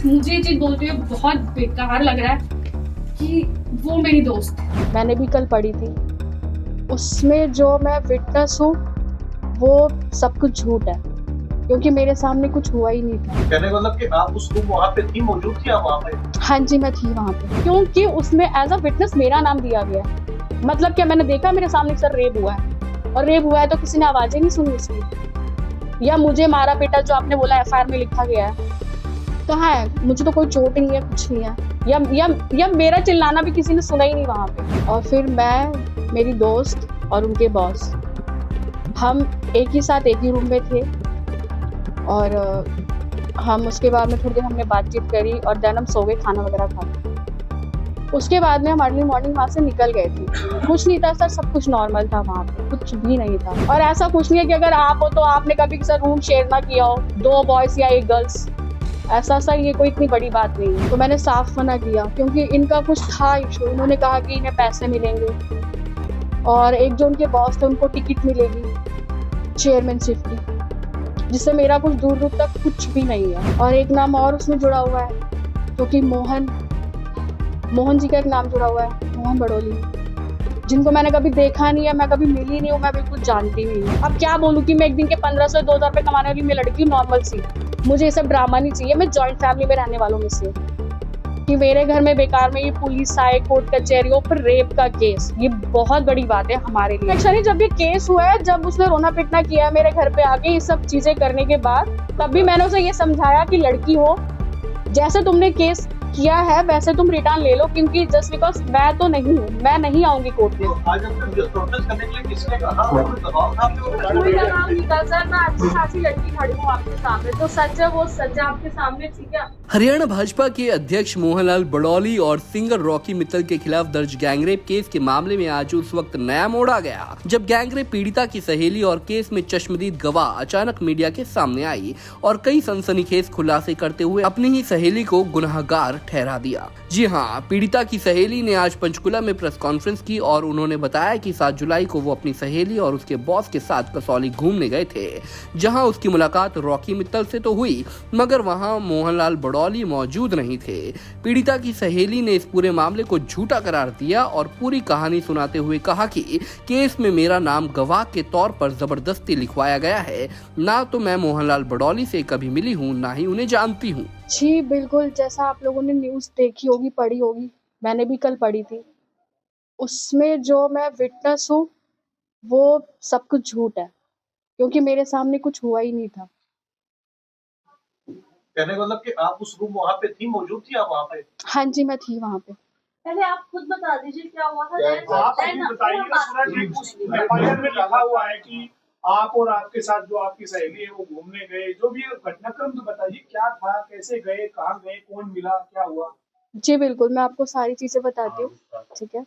मुझे ये चीज बोलते हुए बहुत बेकार लग रहा है कि वो मेरी दोस्त है। मैंने भी कल पढ़ी थी, उसमें जो मैं विटनेस हूँ वो सब कुछ झूठ है, क्योंकि मेरे सामने कुछ हुआ ही नहीं था। कहने का मतलब कि आप उस रूम वहाँ पे थी, मौजूद थी आप वहाँ पे? हाँ जी, मैं थी वहाँ पे, क्योंकि उसमें एज अ विटनेस मेरा नाम दिया गया है। मतलब क्या, मैंने देखा मेरे सामने सर रेप हुआ है, और रेप हुआ है तो किसी ने आवाजें नहीं सुनी उसकी, या मुझे मारा पीटा जो आपने बोला एफआईआर में लिखा गया है, कहाँ है? मुझे तो कोई चोट नहीं है, कुछ नहीं है, या मेरा चिल्लाना भी किसी ने सुना ही नहीं वहाँ पे। और फिर मैं, मेरी दोस्त और उनके बॉस, हम एक ही साथ एक ही रूम में थे, और हम उसके बाद में थोड़ी देर हमने बातचीत करी, और देन हम सो गए, खाना वगैरह खा। उसके बाद में हम अर्ली मॉर्निंग वहाँ से निकल गए थे। कुछ नहीं था सर, सब कुछ नॉर्मल था वहाँ पे, कुछ भी नहीं था। और ऐसा कुछ नहीं है कि अगर आप हो तो आपने कभी सर रूम शेयर ना किया हो, 2 बॉयज या 1 गर्ल्स, ऐसा सर ये कोई इतनी बड़ी बात नहीं है। तो मैंने साफ मना किया, क्योंकि इनका कुछ था इशू। इन्होंने कहा कि इन्हें पैसे मिलेंगे, और एक जो उनके बॉस थे उनको टिकट मिलेगी चेयरमैनशिप की, जिससे मेरा कुछ दूर दूर तक कुछ भी नहीं है। और एक नाम और उसमें जुड़ा हुआ है, जो कि मोहन जी का एक नाम जुड़ा हुआ है, मोहन बड़ोली, जिनको मैंने कभी देखा नहीं है, मैं कभी मिली नहीं हूँ, मैं बिल्कुल जानती नहीं हूँ। अब क्या बोलूँ कि मैं एक दिन के 1500-2000 रुपये कमाने वाली मैं लड़की, नॉर्मल सी, मुझे ये सब ड्रामा नहीं चाहिए। मैं जॉइंट फैमिली में रहने वालों में से, कि मेरे घर में बेकार में ये पुलिस आए, कोर्ट कचहरियों पर रेप का केस, ये बहुत बड़ी बात है हमारे लिए। एक्चुअली जब ये केस हुआ है, जब उसने रोना पिटना किया मेरे घर पे आके, ये सब चीजें करने के बाद, तब भी मैंने उसे ये समझाया कि लड़की हो, जैसे तुमने केस किया है वैसे तुम रिटर्न ले लो, क्योंकि जस्ट बिकॉज मैं तो नहीं हूँ, मैं नहीं आऊंगी कोर्ट में। तो आज आपने प्रोटेस्ट करने के लिए किसने कहा? कोई दबाव था आपके ऊपर? कोई दबाव नहीं था सर, मैं अच्छी खासी लड़की खड़ी हूँ आपके सामने, तो सच है वो सच है आपके सामने, ठीक है। हरियाणा भाजपा के अध्यक्ष मोहनलाल बड़ौली और सिंगर रॉकी मित्तल के खिलाफ दर्ज गैंगरेप केस के मामले में आज उस वक्त नया मोड़ आ गया, जब गैंगरेप पीड़िता की सहेली और केस में चश्मदीद गवाह अचानक मीडिया के सामने आई और कई सनसनीखेज खुलासे करते हुए अपनी ही सहेली को गुनहगार ठहरा दिया। जी हाँ, पीड़िता की सहेली ने आज पंचकुला में प्रेस कॉन्फ्रेंस की और उन्होंने बताया कि 7 जुलाई को वो अपनी सहेली और उसके बॉस के साथ कसौली घूमने गए थे, जहां उसकी मुलाकात रॉकी मित्तल से तो हुई, मगर वहां मोहनलाल बड़ौली मौजूद नहीं थे। पीड़िता की सहेली ने इस पूरे मामले को झूठा करार दिया और पूरी कहानी सुनाते हुए कहा कि केस में मेरा नाम गवाह के तौर पर जबरदस्ती लिखवाया गया है, ना तो मैं मोहनलाल बड़ौली से कभी मिली हूँ, ना ही उन्हें जानती हूँ। जी बिल्कुल, जैसा आप लोगों ने न्यूज़ देखी होगी, पढ़ी होगी, मैंने भी कल पढ़ी थी, उसमें जो मैं विटनेस हूँ वो सब कुछ झूठ है, क्योंकि मेरे सामने कुछ हुआ ही नहीं था। कहने का मतलब कि आप उस रूम वहाँ पे थी, मौजूद थी आप वहाँ पे? हाँ जी, मैं थी वहाँ पे। पहले आप खुद बता दीजिए क्या हुआ था। आप अभी बताइए, सुना कि उस एफआईआर में लिखा हुआ है कि आप और आपके साथ जो आपकी सहेली है वो घूमने गए, जो भी घटनाक्रम तो बताइए, क्या था, कैसे गए, कहाँ गए, कौन मिला, क्या हुआ? जी बिल्कुल, मैं आपको सारी चीज़ें बताती हूँ, ठीक है।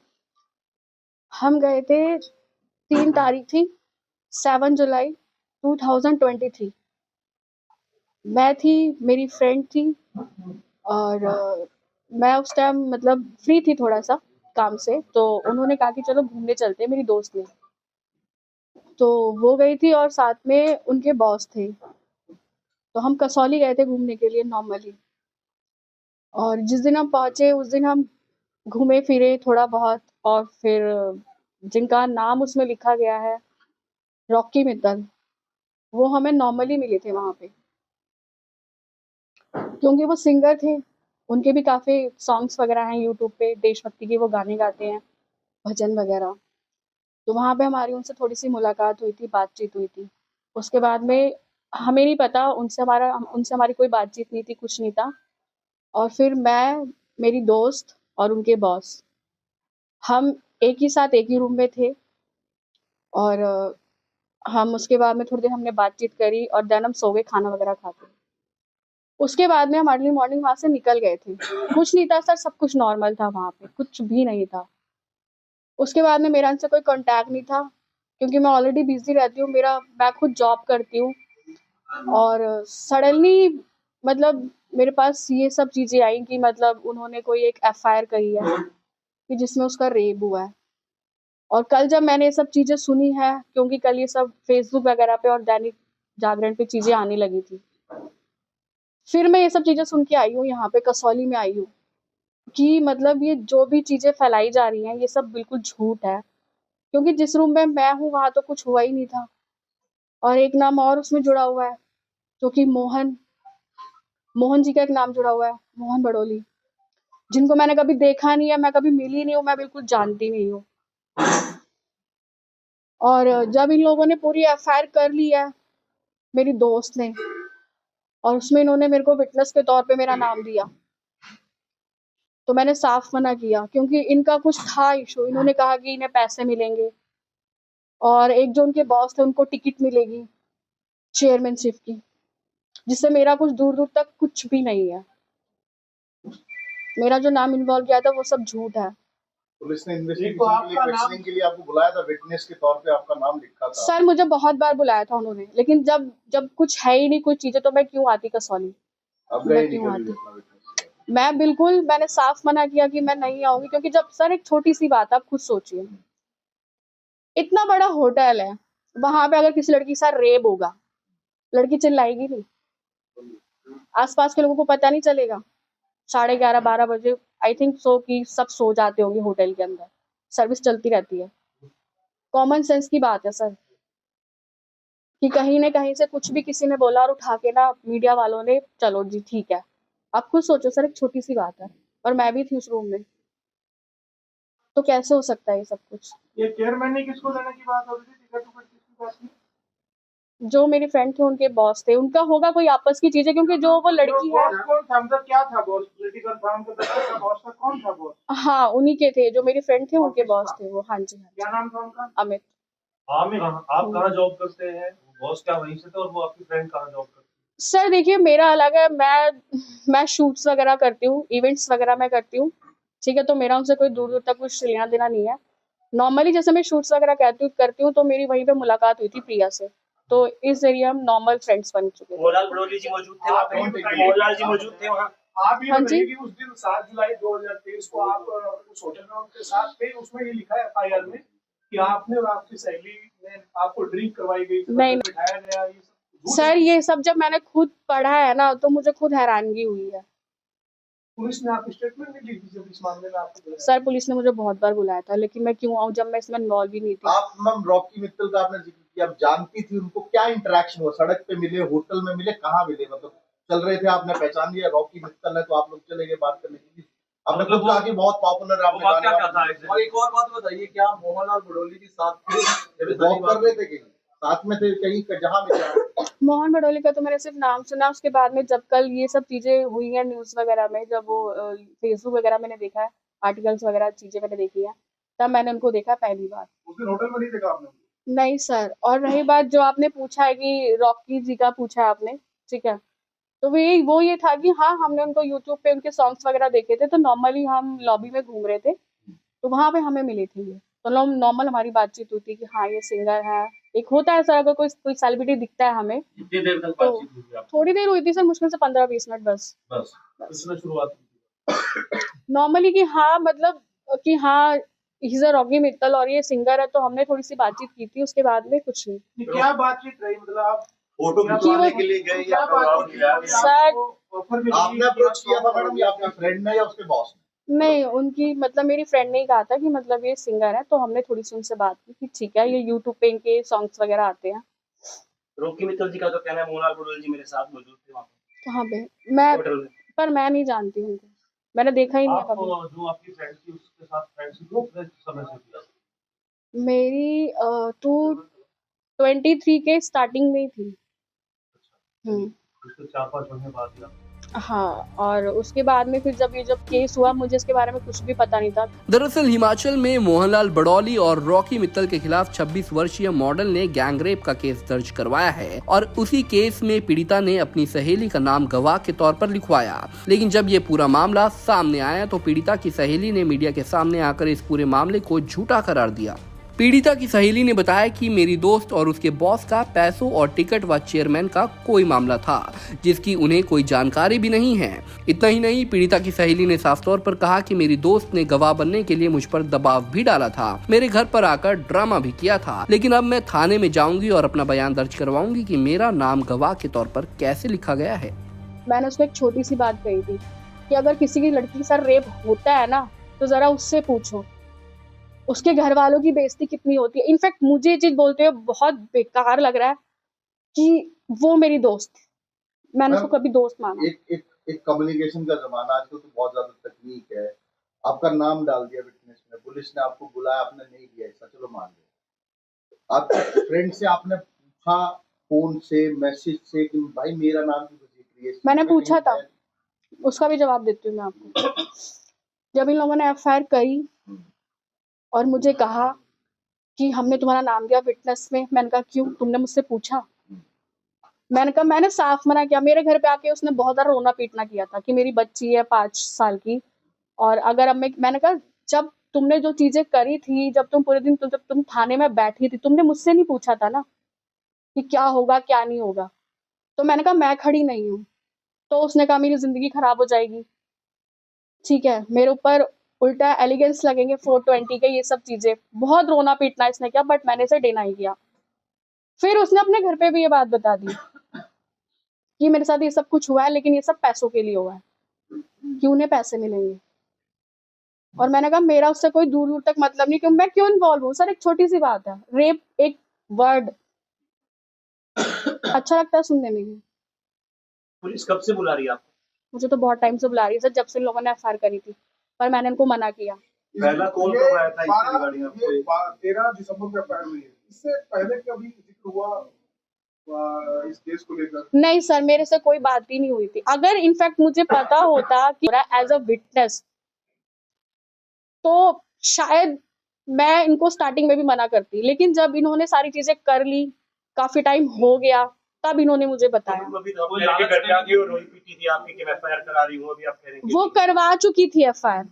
हम गए थे, 3 तारीख थी, 7 जुलाई 2023। मैं थी, मेरी फ्रेंड थी, और मैं उस टाइम मतलब फ्री थी थोड़ा-सा काम से, तो उन्होंने कहा कि चलो घूमने चलते हैं, मेरी दोस्त ने। तो वो गई थी और साथ में उनके बॉस थे। तो हम कसौली गए थे घूमने के लिए नॉर्मली, और जिस दिन हम पहुँचे उस दिन हम घूमे फिरे थोड़ा बहुत, और फिर जिनका नाम उसमें लिखा गया है रॉकी मित्तल, वो हमें नॉर्मली मिले थे वहाँ पे, क्योंकि वो सिंगर थे, उनके भी काफ़ी सॉन्ग्स वगैरह हैं यूट्यूब पे, देशभक्ति के वो गाने गाते हैं, भजन वगैरह। तो वहाँ पे हमारी उनसे थोड़ी-सी मुलाकात हुई थी, बातचीत हुई थी। उसके बाद में हमें नहीं पता, उनसे हमारी कोई बातचीत नहीं थी, कुछ नहीं था। और फिर मैं, मेरी दोस्त और उनके बॉस, हम एक ही साथ एक ही रूम में थे, और हम उसके बाद में थोड़ी देर हमने बातचीत करी, और देन हम सो गए, खाना वगैरह खा के। उसके बाद में हम अर्ली मॉर्निंग वहाँ से निकल गए थे। कुछ नहीं था सर, सब कुछ नॉर्मल था वहाँ पे, कुछ भी नहीं था। उसके बाद में मेरा उनसे कोई कॉन्टैक्ट नहीं था, क्योंकि मैं ऑलरेडी बिज़ी रहती हूँ, मैं खुद जॉब करती हूँ, और सडनली मतलब मेरे पास ये सब चीज़ें आई कि मतलब उन्होंने कोई एक एफआईआर करी है कि जिसमें उसका रेप हुआ है। और कल जब मैंने ये सब चीज़ें सुनी है, क्योंकि कल ये सब फेसबुक वगैरह पे और दैनिक जागरण पे चीज़ें आने लगी थी, फिर मैं ये सब चीज़ें सुन के आई हूँ, यहाँ पे कसौली में आई हूँ कि मतलब ये जो भी चीज़ें फैलाई जा रही हैं ये सब बिल्कुल झूठ है, क्योंकि जिस रूम में मैं हूँ वहाँ तो कुछ हुआ ही नहीं था। और एक नाम और उसमें जुड़ा हुआ है, जो कि मोहन जी का एक नाम जुड़ा हुआ है, मोहन बड़ोली, जिनको मैंने कभी देखा नहीं है, मैं कभी मिली नहीं हूँ, मैं बिल्कुल जानती नहीं हूँ। और जब इन लोगों ने पूरी एफआईआर कर ली है मेरी दोस्त ने, और उसमें इन्होंने मेरे को विटनेस के तौर पे मेरा नाम दिया, तो मैंने साफ मना किया, क्योंकि इनका कुछ था इशू। इन्होंने कहा कि इन्हें पैसे मिलेंगे, और एक जो उनके बॉस थे उनको टिकट मिलेगी चेयरमैनशिप की, जिससे मेरा कुछ दूर दूर तक कुछ भी नहीं है। मेरा जो नाम इन्वॉल्व किया था वो सब झूठ है। पुलिस ने तो इन्वेस्टिगेशन आपका के लिए, क्वेश्चनिंग के लिए आपको बुलाया था, विटनेस के तौर पे आपका नाम लिखा था। सर मुझे बहुत बार बुलाया था उन्होंने, लेकिन जब कुछ है ही नहीं कुछ चीजें, तो मैं क्यों आती कसौली? अब गए मैं नहीं क्यों कभी आती? भी अपना विटनेस। मैंने साफ मना किया कि मैं नहीं आऊंगी, क्योंकि जब सर एक छोटी सी बात आप खुद सोचिए, इतना बड़ा होटल है, वहां पे अगर किसी लड़की के साथ रेप होगा, लड़की चिल्लाएगी नहीं? आसपास के लोगों को पता नहीं चलेगा? 11:30 12 बजे आई थिंक सो कि सब सो जाते होंगे होटल के अंदर, सर्विस चलती रहती है। कॉमन सेंस की बात है सर, कि कहीं न कहीं से कुछ भी किसी ने बोला और उठा के ना मीडिया वालों ने, चलो जी ठीक है। आप खुद सोचो सर, एक छोटी सी बात है, और मैं भी थी उस रूम में, तो कैसे हो सकता है ये सब कुछ? ये चेयरमैन ने किसको देने की बात हो रही थी? टिकट उकट किसकी बात थी? जो मेरी फ्रेंड थे उनके बॉस थे, उनका होगा कोई आपस की चीजें, क्योंकि जो वो लड़की है, बॉस कौन था? मतलब क्या था बॉस? पॉलिटिकल फर्म का दफ्तर का बॉस था? कौन था बॉस? हाँ उन्हीं के थे, जो मेरी फ्रेंड थे उनके बॉस थे वो। हाँ जी, हाँ क्या जी, नाम था उनका? अमित। आप कहाँ जॉब करते हैं? बॉस क्या वहीं से थे और वो आपकी फ्रेंड कहाँ जॉब करती है? सर देखिए मेरा अलग है, मैं शूट्स वगैरह करती हूँ, इवेंट्स वगैरह मैं करती हूँ, ठीक है, तो मेरा उनसे कोई दूर दूर तक कुछ लेना देना नहीं है। नॉर्मली जैसे मैं शूट्स वगैरह करती हूँ, तो मेरी वहीं पे मुलाकात हुई थी प्रिया से, तो इस जरिए हम नॉर्मल फ्रेंड्स बन चुके थे। मोहनलाल बड़ोली जी मौजूद थे वहाँ पे? आप बताइए। मोहनलाल जी मौजूद थे वहाँ? आप ये हाँ जी। बताइए कि उस दिन 7 जुलाई 2023 को आप उस होटल में उनके साथ थे। उसमें ये लिखा है एफआईआर में कि आपने और आपकी सहेली ने आपको ड्रिंक करवाई गई, नहीं। बिठाया गया, ये सब झूठ सर है। ये सब जब मैंने खुद पढ़ा है ना, तो मुझे खुद हैरानगी हुई है। पुलिस ने आपकी स्टेटमेंट नहीं ली थी जब इस मामले में आपको बुलाया? सर पुलिस ने मुझे बहुत बार बुलाया था, लेकिन मैं क्यों आऊँ जब मैं इसमें इन्वॉल्व ही नहीं थी। आप मैम रॉकी मित्तल का आपने जिक्र किया, आप जानती थी उनको, क्या इंटरेक्शन हुआ? सड़क पे मिले, होटल में मिले, कहाँ मिले? मतलब चल रहे थे, आपने पहचान लिया रॉकी मित्तल है, तो आप लोग चले गए बात करने के लिए? आपने खुद कहा कि बहुत पॉपुलर है, आपने वो क्या गाने था exactly? और एक और बात बताइए, क्या मोहनलाल बड़ोली के साथ थे जब ये सारी वॉक कर बात- रहे थे कहीं साथ में थे, कहीं जहाँ में थे? मोहन बड़ोली का तो मैंने सिर्फ नाम सुना, उसके बाद में जब कल ये सब चीजें हुई हैं न्यूज वगैरह में, जब वो फेसबुक वगैरह मैंने देखा है, आर्टिकल्स वगैरह चीजें मैंने देखी है, तब मैंने उनको देखा पहली बार। उस दिन होटल में नहीं देखा आपने? नहीं सर। और रही बात जो आपने पूछा है कि रॉकी जी का पूछा है आपने, ठीक है, तो वो ये था कि हाँ हमने उनको यूट्यूब पे उनके सॉन्ग्स वगैरह देखे थे, तो नॉर्मली हम लॉबी में घूम रहे थे, तो वहां पे हमें मिले थे ये, तो नॉर्मल हमारी बातचीत हुई थी कि हाँ ये सिंगर है। एक होता है सर, अगर कोई सेलिब्रिटी दिखता है हमें, कितनी देर तक तो बातचीत हुई आपकी? थोड़ी देर हुई थी सर, मुश्किल से 15-20 मिनट बस। बस इसमें शुरुआत हुई। नॉर्मली कि हाँ मतलब कि हाँ he is a Rocky Mittal और ये सिंगर है, तो हमने थोड़ी सी बातचीत की थी, उसके बाद में कुछ नहीं। ये क्या बातचीत रही? मतलब आप फोटो खिंचवाने के लिए गए क्या या बातचीत किया? रही? सर, आपको ऑफर मिली? आपने अप्रोच किया था मैडम, या आपके फ्रेंड ने या उसके बॉस ने? नहीं, उनकी मतलब मेरी फ्रेंड ने ही कहा था कि मतलब ये सिंगर है, तो हमने थोड़ी सी उनसे बात की कि ठीक है, ये यूट्यूब पे इनके सॉन्ग्स वगैरह आते हैं। रॉकी मित्तल जी का तो कहना है मोहनलाल बड़ोली जी मेरे साथ मौजूद थे वहाँ पे कहाँ पे? मैं होटल में। पर मैं नहीं जानती उनको, मैंने देखा ही नहीं है आप कभी। जो आपकी फ्रेंड थी उसके साथ फ्रेंडशिप कितने समय से किया? मेरी 223 के स्टार्टिंग में ही थी। उसके 4-5 महीने बाद ही आप- हाँ, और उसके बाद में फिर जब केस हुआ, मुझे इसके बारे में कुछ भी पता नहीं था। दरअसल हिमाचल में मोहनलाल बड़ौली और रॉकी मित्तल के खिलाफ 26 वर्षीय मॉडल ने गैंगरेप का केस दर्ज करवाया है, और उसी केस में पीड़िता ने अपनी सहेली का नाम गवाह के तौर पर लिखवाया। लेकिन जब ये पूरा मामला सामने आया तो पीड़िता की सहेली ने मीडिया के सामने आकर इस पूरे मामले को झूठा करार दिया। पीड़िता की सहेली ने बताया कि मेरी दोस्त और उसके बॉस का पैसों और टिकट व चेयरमैन का कोई मामला था, जिसकी उन्हें कोई जानकारी भी नहीं है। इतना ही नहीं, पीड़िता की सहेली ने साफ तौर पर कहा कि मेरी दोस्त ने गवाह बनने के लिए मुझ पर दबाव भी डाला था, मेरे घर पर आकर ड्रामा भी किया था, लेकिन अब मैं थाने में जाऊंगी और अपना बयान दर्ज करवाऊंगी कि मेरा नाम गवाह के तौर पर कैसे लिखा गया है। मैंने उसको एक छोटी सी बात कही थी कि अगर किसी की लड़की के साथ रेप होता है ना तो जरा उससे पूछो उसके घर वालों की बेइज्जती कितनी होती है। इनफैक्ट मुझे ये चीज बोलते हुए बहुत बेकार लग रहा है कि वो मेरी दोस्त थी। मैंने उसको कभी दोस्त माना। एक कम्युनिकेशन का जमाना आजकल तो बहुत ज्यादा तकनीक है। आपका नाम डाल दिया विटनेस में, पुलिस ने आपको बुलाया, आपने नहीं दिया ऐसा, चलो मान लिया। आप फ्रेंड से आपने पूछा फोन से, मैसेज से कि भाई मेरा नाम क्यों जिक्र है? मैंने पूछा था, उसका भी जवाब देती हूँ मैं आपको। जब इन लोगों ने एफआईआर करी और मुझे कहा कि हमने तुम्हारा नाम दिया विटनेस में, मैंने कहा क्यों, तुमने मुझसे पूछा? मैंने कहा, मैंने साफ मना किया। मेरे घर पे आके उसने बहुत ज़्यादा रोना पीटना किया था कि मेरी बच्ची है 5 साल की, और अगर अब मैंने कहा जब तुमने जो चीजें करी थी, जब तुम पूरे दिन जब तुम थाने में बैठी थी, तुमने मुझसे नहीं पूछा था ना कि क्या होगा क्या नहीं होगा। तो मैंने कहा मैं खड़ी नहीं हूँ। तो उसने कहा मेरी जिंदगी खराब हो जाएगी, ठीक है, मेरे ऊपर उल्टा एलिगेंस लगेंगे 420 के, ये सब चीजें। बहुत रोना पीटना इसने किया, बट मैंने इसे डिनाई किया। फिर उसने अपने घर पे भी ये बात बता दी कि मेरे साथ ये सब कुछ हुआ है, लेकिन ये सब पैसों के लिए हुआ है, कि उन्हें पैसे मिलेंगे। और मैंने कहा मेरा उससे कोई दूर दूर तक मतलब नहीं, क्यों मैं क्यों इन्वॉल्व हूँ सर? एक छोटी सी बात है, रेप एक वर्ड अच्छा लगता है सुनने में। पुलिस कब से बुला रही है आपको? मुझे तो बहुत टाइम से बुला रही है सर, जब से इन लोगों ने एफआईआर करी थी, पर मैंने इनको मना किया। पहला कॉल कब आया था इसके रिगार्डिंग आपको? 13 दिसंबर को एफआईआर हुई है। इससे पहले कभी जिक्र हुआ इस केस को लेकर? नहीं सर, मेरे से कोई बात ही नहीं हुई थी। अगर इनफैक्ट मुझे पता होता कि एज अ विटनेस, तो शायद मैं इनको स्टार्टिंग में भी मना करती, लेकिन जब इन्होंने सारी चीजें कर ली, काफी टाइम हो गया, तब इन्होंने मुझे बताया। वो करवा चुकी थी एफआईआर,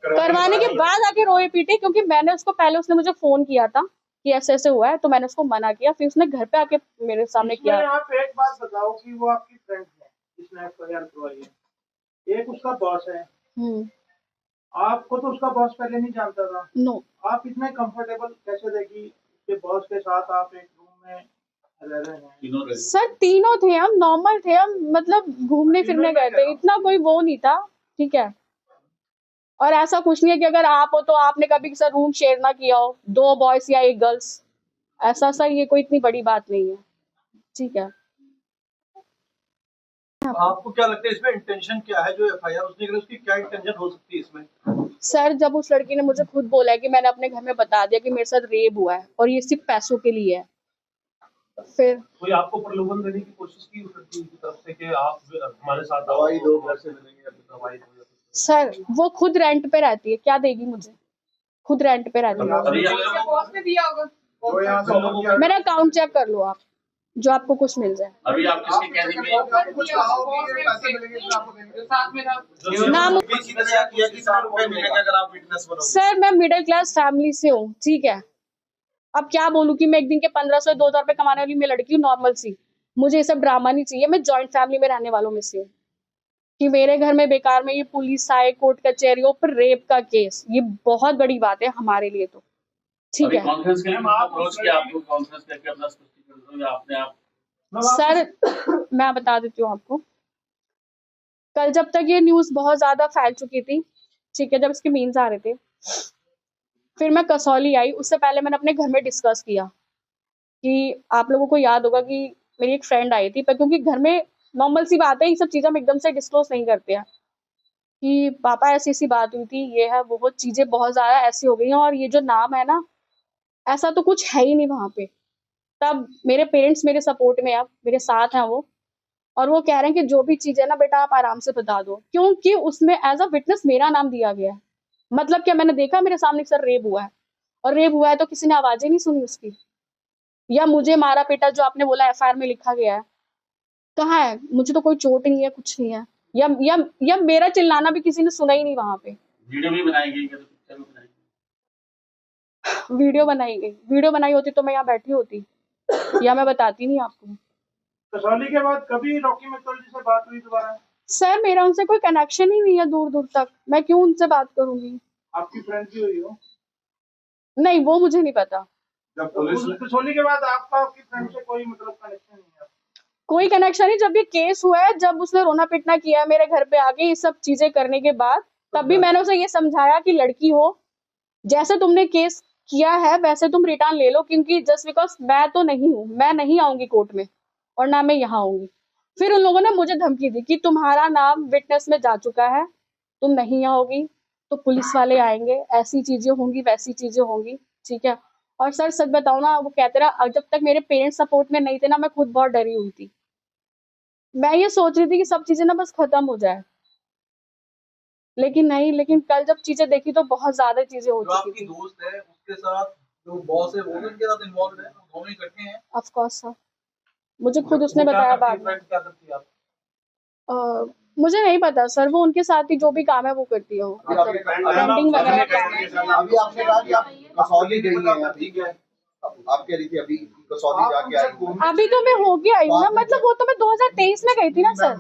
करवाने के बाद आके रोए पीटे, क्योंकि मैंने उसको पहले, उसने मुझे फोन किया था कि ऐसे ऐसे हुआ है, तो मैंने उसको मना किया। फिर उसने घर पे आके मेरे सामने किया। आप एक बात बताओ कि वो आपकी फ्रेंड है जिसने एफआईआर करवाई है, एक उसका बॉस है। आपको तो उसका बॉस पहले नहीं जानता था? नो। आप इतने कंफर्टेबल कैसे थे कि उसके बॉस के साथ आप एक रूम में रह रहे हैं? सर तीनों थे हम, नॉर्मल थे हम, मतलब घूमने फिरने गए थे, इतना कोई वो नहीं था, ठीक है। और ऐसा कुछ नहीं है कि अगर आप हो तो आपने कभी किसी रूम शेयर ना किया हो, 2 बॉयज या 1 गर्ल्स, ऐसा सर ये कोई इतनी बड़ी बात नहीं है, ठीक है। आपको क्या लगता है इसमें इंटेंशन क्या है? जो एफआईआर उसने करी, उसकी क्या इंटेंशन हो सकती है इसमें? सर जब उस लड़की ने मुझे खुद बोला है कि मैंने अपने घर में बता दिया कि मेरे साथ रेप हुआ है और ये सिर्फ पैसों के लिए है, फिर कोई आपको प्रलोभन देने की कोशिश की उस लड़की की तरफ से कि आप हमारे साथ दवाई दो, घर से मिलेंगे, दवाई दो? सर वो खुद रेंट पे रहती है, क्या देगी मुझे? खुद रेंट पे रहती है। जो यहाँ से लोग क्या- मेरा अकाउंट चेक कर लो आप, जो आपको कुछ मिल जाए। अभी आप किसके कहने में कुछ कहो कि ये पैसे मिलेंगे तो आपको देंगे। नाम किया कि इतना रुपए मिलेगा अगर आप विटनेस बनोगे? सर मैं मिडिल क्लास फैमिली से हूँ, ठीक है। अब क्या बोलूँ कि मैं एक दिन के 1500 2000 रुपए कमाने वाली मैं लड़की हूँ, नॉर्मल सी। मुझे ये सब ड्रामा नहीं चाहिए। मैं जॉइंट फैमिली में रहने वालों में से हूँ कि मेरे घर में बेकार में ये पुलिस आए, कोर्ट कचहरियों पर रेप का केस, ये बहुत बड़ी बात है हमारे लिए, तो ठीक अभी है। कॉन्फ्रेंस के लिए अप्रोच किया आपको, कॉन्फ्रेंस करके अपना स्पष्टीकरण दो या अपने आप? सर मैं बता देती हूँ आपको, कल जब तक ये न्यूज़ बहुत ज़्यादा फैल चुकी थी, ठीक है, जब इसके मीम्स आ रहे थे, फिर मैं कसौली आई। उससे पहले मैंने अपने घर में डिस्कस किया कि आप लोगों को याद होगा कि मेरी एक फ्रेंड आई थी, पर क्योंकि घर में नॉर्मल सी बात है, ये सब चीज़ें हम एकदम से डिस्क्लोज नहीं करते हैं कि पापा ऐसी ऐसी बात हुई थी, ये है वो चीज़ें बहुत ज़्यादा ऐसी हो गई हैं, और ये जो नाम है ना, ऐसा तो कुछ है ही नहीं वहाँ पे। तब मेरे पेरेंट्स मेरे सपोर्ट में, अब मेरे साथ हैं वो, और वो कह रहे हैं कि जो भी चीज़ है ना बेटा, आप आराम से बता दो, क्योंकि उसमें एज अ विटनेस मेरा नाम दिया गया है। मतलब क्या, मैंने देखा मेरे सामने सर रेप हुआ है, और रेप हुआ है तो किसी ने आवाज़ें नहीं सुनी उसकी, या मुझे मारा पीटा जो आपने बोला एफआईआर में लिखा गया है, कहाँ है? मुझे तो कोई चोट नहीं है, कुछ नहीं है, या मेरा चिल्लाना भी किसी ने सुना ही नहीं वहां पे। वीडियो भी बनाई गई क्या? तो पिक्चर भी बनाई गई? वीडियो बनाई गई, वीडियो बनाई होती तो मैं यहाँ बैठी होती, या मैं बताती नहीं आपको। कसौली के बाद कभी रॉकी मित्तल जी से बात हुई दोबारा? सर मेरा उनसे कोई कनेक्शन ही नहीं है दूर दूर तक, मैं क्यों उनसे बात करूंगी? आपकी फ्रेंड भी हुई हो? नहीं, वो मुझे नहीं पता। जब पुलिस कसौली के बाद आपका आपकी फ्रेंड से कोई मतलब कनेक्शन नहीं है? कोई कनेक्शन नहीं। जब ये केस हुआ है, जब उसने रोना पिटना किया है मेरे घर पे आके, ये सब चीजें करने के बाद, तब भी मैंने उसे ये समझाया कि लड़की हो, जैसे तुमने केस किया है वैसे तुम रिटर्न ले लो, क्योंकि जस्ट बिकॉज मैं तो नहीं हूँ, मैं नहीं आऊंगी कोर्ट में और ना मैं यहाँ आऊंगी। फिर उन लोगों ने मुझे धमकी दी कि तुम्हारा नाम विटनेस में जा चुका है, तुम नहीं आओगी तो पुलिस वाले आएंगे, ऐसी चीजें होंगी वैसी चीजें होंगी, ठीक है। और सर सच बताओ ना, वो कहते रहा, जब तक मेरे पेरेंट्स सपोर्ट में नहीं थे ना, मैं खुद बहुत डरी हुई थी। मैं ये सोच रही थी कि सब चीजें ना बस खत्म हो जाए, लेकिन नहीं। लेकिन कल जब चीजें देखी तो बहुत ज्यादा चीजें हो जो चुकी आपकी थी। दोस्त है उसके साथ जो बॉस है वो भी उनके साथ इन्वॉल्व है, दोनों इकट्ठे हैं। ऑफ कोर्स सर, मुझे खुद उसने बताया बाद में। क्या करती है आप? मुझे नहीं पता सर, वो उनके साथ ही जो भी काम है वो करती है, वो मतलब पेंटिंग वगैरह काम है। अभी आपने कहा कि आप कसौली गई हैं, अभी आप कह रही थी अभी कसौली जाके आई हैं। अभी तो मैं होके आई हूँ ना, मतलब वो तो मैं 2023 में गई थी ना सर।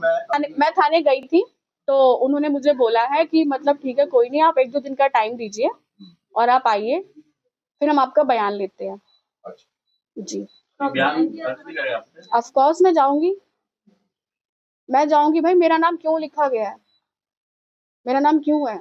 मैं थाने गई थी तो उन्होंने मुझे बोला है कि मतलब ठीक है कोई नहीं, आप 1-2 दिन का टाइम दीजिए और आप आइए, फिर हम आपका बयान लेते हैं। जी बयान दर्ज भी करें आपने? ऑफ कोर्स मैं जाऊंगी भाई। मेरा नाम क्यों लिखा गया है, मेरा नाम क्यों है?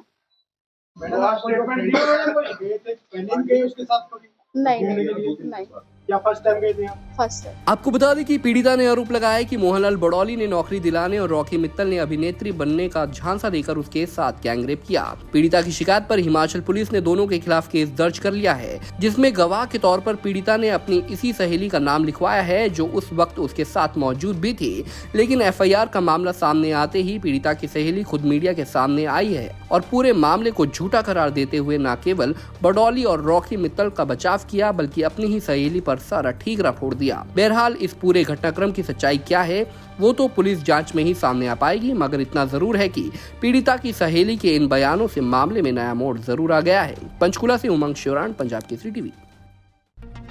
नहीं क्या फर्स्ट टाइम गए थे आप? फर्स्ट है। आपको बता दें कि पीड़िता ने आरोप लगाया है कि मोहनलाल बड़ौली ने नौकरी दिलाने और रॉकी मित्तल ने अभिनेत्री बनने का झांसा देकर उसके साथ गैंगरेप किया। पीड़िता की शिकायत पर हिमाचल पुलिस ने दोनों के खिलाफ केस दर्ज कर लिया है, जिसमें गवाह के तौर पर पीड़िता ने अपनी इसी सहेली का नाम लिखवाया है जो उस वक्त उसके साथ मौजूद भी थी। लेकिन एफआईआर का मामला सामने आते ही पीड़िता की सहेली खुद मीडिया के सामने आई है और पूरे मामले को झूठा करार देते हुए न केवल बड़ौली और रॉकी मित्तल का बचाव किया बल्कि अपनी ही सहेली पर सारा ठीकरा फोड़ दिया। बहरहाल इस पूरे घटनाक्रम की सच्चाई क्या है वो तो पुलिस जांच में ही सामने आ पाएगी, मगर इतना जरूर है कि पीड़िता की सहेली के इन बयानों से मामले में नया मोड़ जरूर आ गया है। पंचकुला से उमंग शिवरान, पंजाब केसरी टीवी।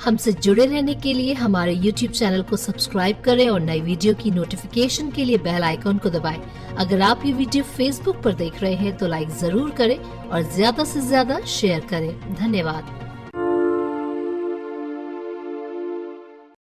हमसे जुड़े रहने के लिए हमारे YouTube चैनल को सब्सक्राइब करें और नई वीडियो की नोटिफिकेशन के लिए बेल आइकॉन को दबाएं। अगर आप ये वीडियो Facebook पर देख रहे हैं तो लाइक जरूर करें और ज्यादा से ज्यादा शेयर करें। धन्यवाद।